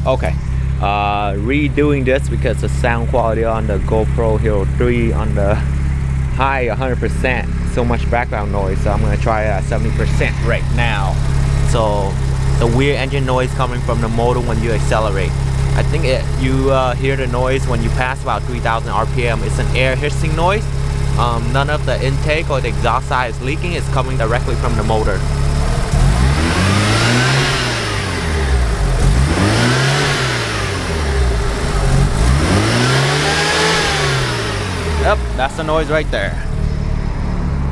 Okay, redoing this because the sound quality on the GoPro Hero 3 on the high 100%, so much background noise, so I'm gonna try it at 70% right now. So the weird engine noise coming from the motor when you accelerate. I think you hear the noise when you pass about 3000 RPM. It's an air hissing noise. None of the intake or the exhaust side is leaking. It's coming directly from the motor. Yep, that's the noise right there.